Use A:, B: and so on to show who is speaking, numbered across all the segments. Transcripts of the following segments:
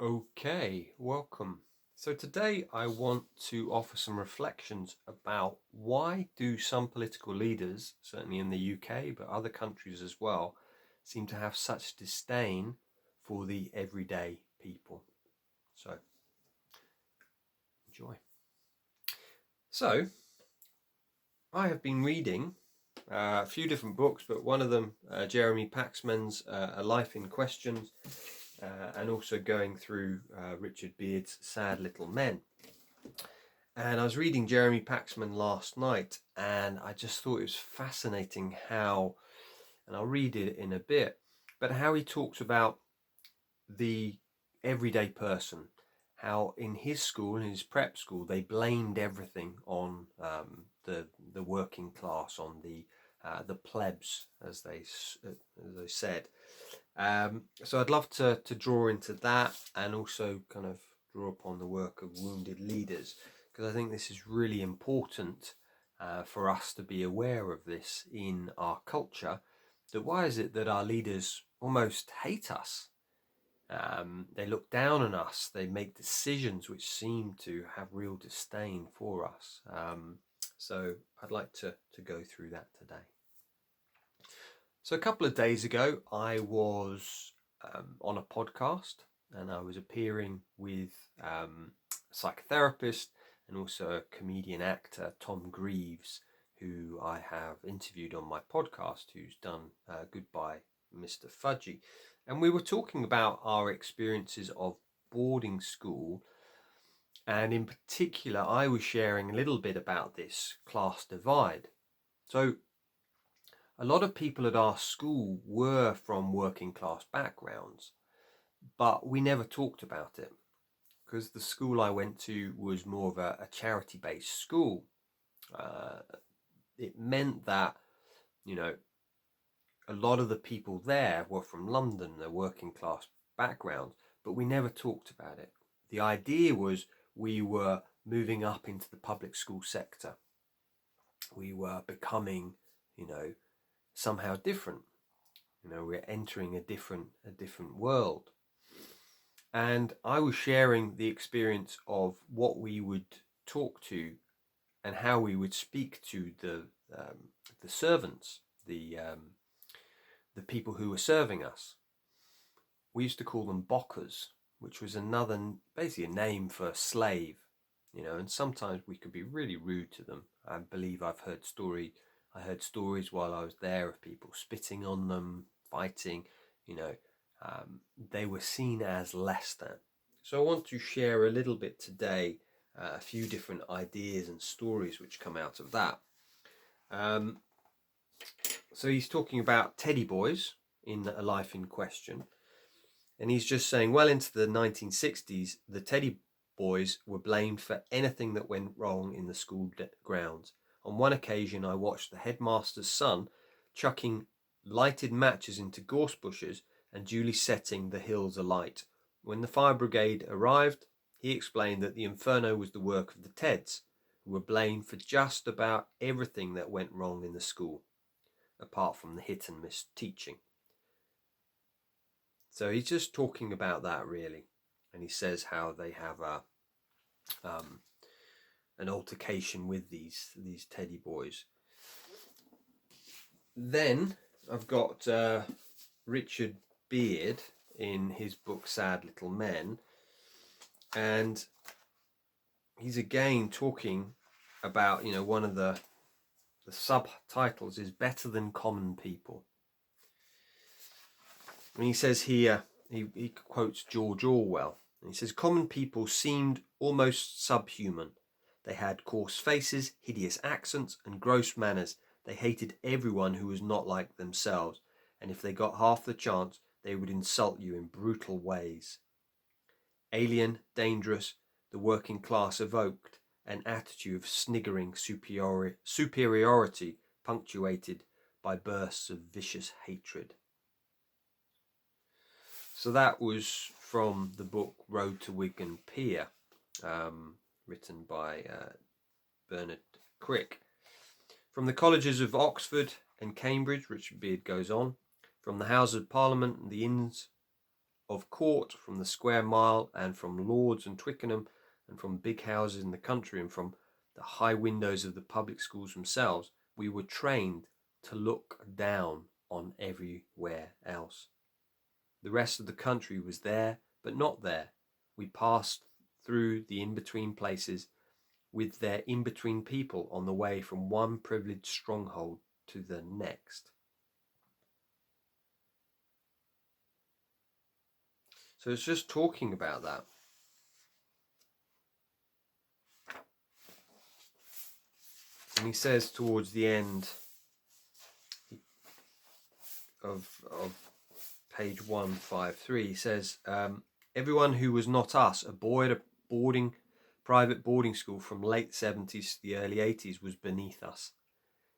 A: Okay, welcome. So today I want to offer some reflections about why do some political leaders, certainly in the UK, but other countries as well, seem to have such disdain for the everyday people. So, enjoy. So, I have been reading a few different books, but one of them, Jeremy Paxman's A Life in Questions, and also going through Richard Beard's Sad Little Men. And I was reading Jeremy Paxman last night, and I just thought it was fascinating how, and I'll read it in a bit, but how he talks about the everyday person, how in his school, in his prep school, they blamed everything on the working class, on the plebs, as they said. So I'd love to draw into that and also kind of draw upon the work of wounded leaders, because I think this is really important for us to be aware of this in our culture. That why is it that our leaders almost hate us? They look down on us. They make decisions which seem to have real disdain for us. So I'd like to go through that today. So a couple of days ago, I was on a podcast, and I was appearing with a psychotherapist and also a comedian actor, Tom Greaves, who I have interviewed on my podcast, who's done Goodbye, Mr. Fudgy. And we were talking about our experiences of boarding school. And in particular, I was sharing a little bit about this class divide. So a lot of people at our school were from working class backgrounds, but we never talked about it because the school I went to was more of a charity-based school. It meant that, a lot of the people there were from London, they're working class backgrounds, but we never talked about it. The idea was we were moving up into the public school sector. We were becoming, somehow different. We're entering a different world. And I was sharing the experience of what we would talk to and how we would speak to the servants, the people who were serving us. We used to call them bockers, which was basically a name for a slave, and sometimes we could be really rude to them. I believe I heard stories while I was there of people spitting on them, fighting, they were seen as less than. So I want to share a little bit today, a few different ideas and stories which come out of that. So he's talking about teddy boys in A Life in Question. And he's just saying, well into the 1960s, the teddy boys were blamed for anything that went wrong in the school grounds. On one occasion, I watched the headmaster's son chucking lighted matches into gorse bushes and duly setting the hills alight. When the fire brigade arrived, he explained that the inferno was the work of the Teds, who were blamed for just about everything that went wrong in the school, apart from the hit and miss teaching. So he's just talking about that, really, and he says how they have an altercation with these teddy boys. Then I've got Richard Beard in his book Sad Little Men, and he's again talking about, one of the subtitles is Better Than Common People. And he says here, he quotes George Orwell, and he says, common people seemed almost subhuman. They had coarse faces, hideous accents, and gross manners. They hated everyone who was not like themselves, and if they got half the chance, they would insult you in brutal ways. Alien, dangerous, the working class evoked an attitude of sniggering superiority punctuated by bursts of vicious hatred. So that was from the book Road to Wigan Pier, written by Bernard Crick. From the colleges of Oxford and Cambridge, Richard Beard goes on, from the Houses of Parliament and the Inns of court, from the square mile, and from Lord's and Twickenham, and from big houses in the country, and from the high windows of the public schools themselves, we were trained to look down on everywhere else. The rest of the country was there, but not there. We passed through the in-between places with their in-between people on the way from one privileged stronghold to the next. So it's just talking about that. And he says towards the end of page 153, he says, everyone who was not us, a boy at a private boarding school from late 70s to the early 80s, was beneath us,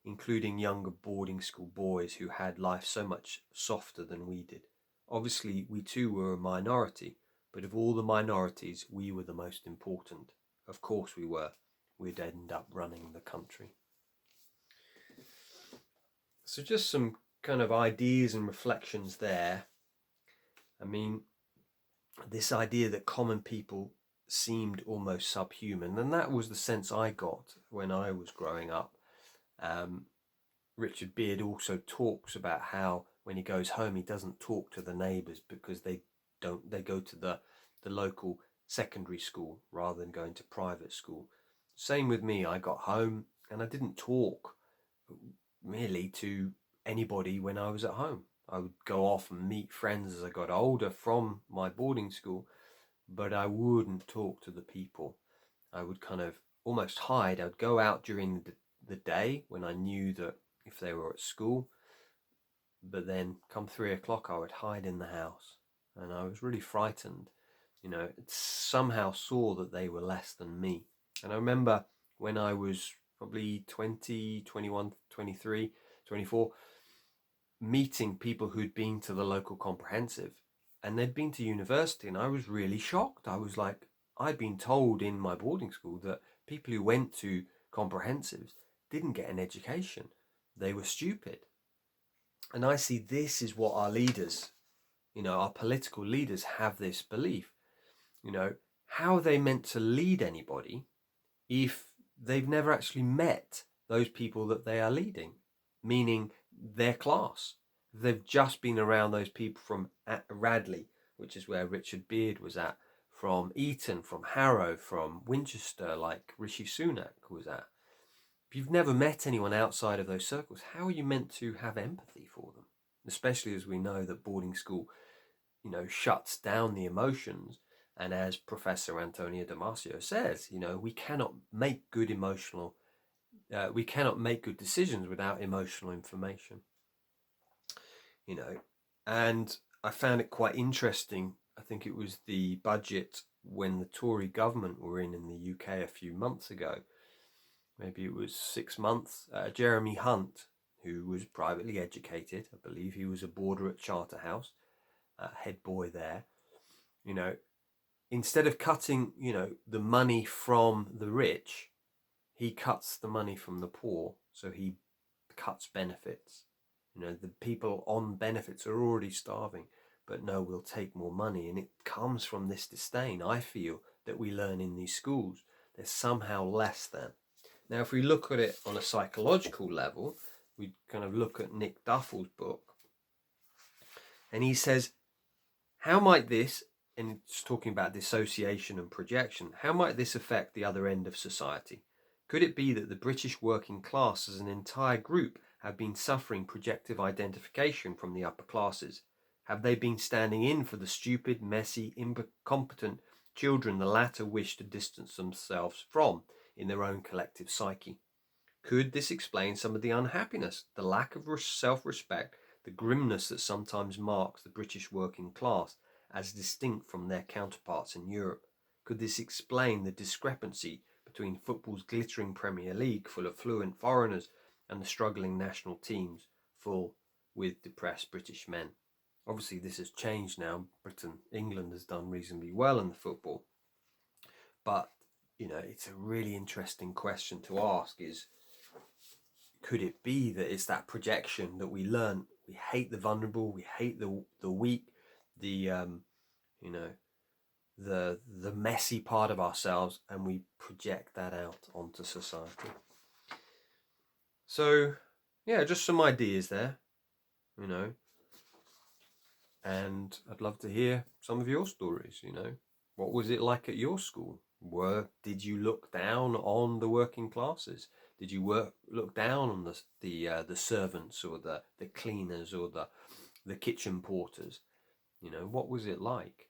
A: including younger boarding school boys who had life so much softer than we did. Obviously, we too were a minority, but of all the minorities, we were the most important. Of course we were. We'd end up running the country. So just some kind of ideas and reflections there. I mean, this idea that common people seemed almost subhuman, and that was the sense I got when I was growing up. Richard Beard also talks about how when he goes home, he doesn't talk to the neighbours because they go to the local secondary school rather than going to private school. Same with me. I got home and I didn't talk really to anybody when I was at home. I would go off and meet friends as I got older from my boarding school, but I wouldn't talk to the people. I would kind of almost hide. I would go out during the day when I knew that if they were at school, but then come 3 o'clock I would hide in the house, and I was really frightened. Somehow saw that they were less than me. And I remember when I was probably 20, 21, 23, 24, meeting people who'd been to the local comprehensive and they'd been to university, and I was really shocked. I was like, I'd been told in my boarding school that people who went to comprehensives didn't get an education. They were stupid. And I see this is what our leaders, our political leaders have this belief. How are they meant to lead anybody if they've never actually met those people that they are leading, meaning their class? They've just been around those people from Radley, which is where Richard Beard was at, from Eton, from Harrow, from Winchester, like Rishi Sunak was at. If you've never met anyone outside of those circles, how are you meant to have empathy for them? Especially as we know that boarding school, shuts down the emotions. And as Professor Antonio Damasio says, we cannot make good we cannot make good decisions without emotional information. And I found it quite interesting. I think it was the budget when the Tory government were in the UK a few months ago. Maybe it was 6 months. Jeremy Hunt, who was privately educated, I believe he was a boarder at Charterhouse, head boy there. Instead of cutting, the money from the rich, he cuts the money from the poor. So he cuts benefits. The people on benefits are already starving, but no, we'll take more money. And it comes from this disdain, I feel, that we learn in these schools. There's somehow less than. Now, if we look at it on a psychological level, we kind of look at Nick Duffel's book, and he says, how might this, and it's talking about dissociation and projection, how might this affect the other end of society? Could it be that the British working class as an entire group have been suffering projective identification from the upper classes? Have they been standing in for the stupid, messy, incompetent children the latter wish to distance themselves from in their own collective psyche? Could this explain some of the unhappiness, the lack of self-respect, the grimness that sometimes marks the British working class as distinct from their counterparts in Europe? Could this explain the discrepancy between football's glittering Premier League full of fluent foreigners and the struggling national teams full with depressed British men? Obviously this has changed now. England has done reasonably well in the football, but it's a really interesting question to ask, is could it be that it's that projection that we learn? We hate the vulnerable, we hate the weak, the you know, the messy part of ourselves, and we project that out onto society. So, yeah, just some ideas there, you know. And I'd love to hear some of your stories, you know. What was it like at your school? Did you look down on the working classes? Did you look down on the servants, or the cleaners, or the kitchen porters? You know, what was it like?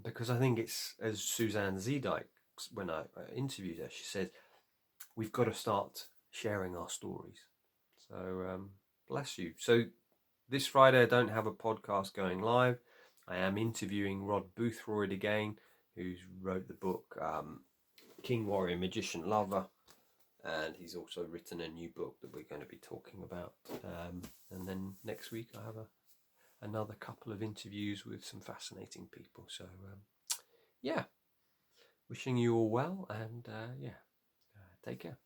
A: Because I think it's, as Suzanne Zedike, when I interviewed her, she said, we've got to start sharing our stories. So bless you. So this Friday, I don't have a podcast going live. I am interviewing Rod Boothroyd again, who's wrote the book King, Warrior, Magician, Lover. And he's also written a new book that we're going to be talking about. And then next week, I have another couple of interviews with some fascinating people. So, yeah, wishing you all well, and take care.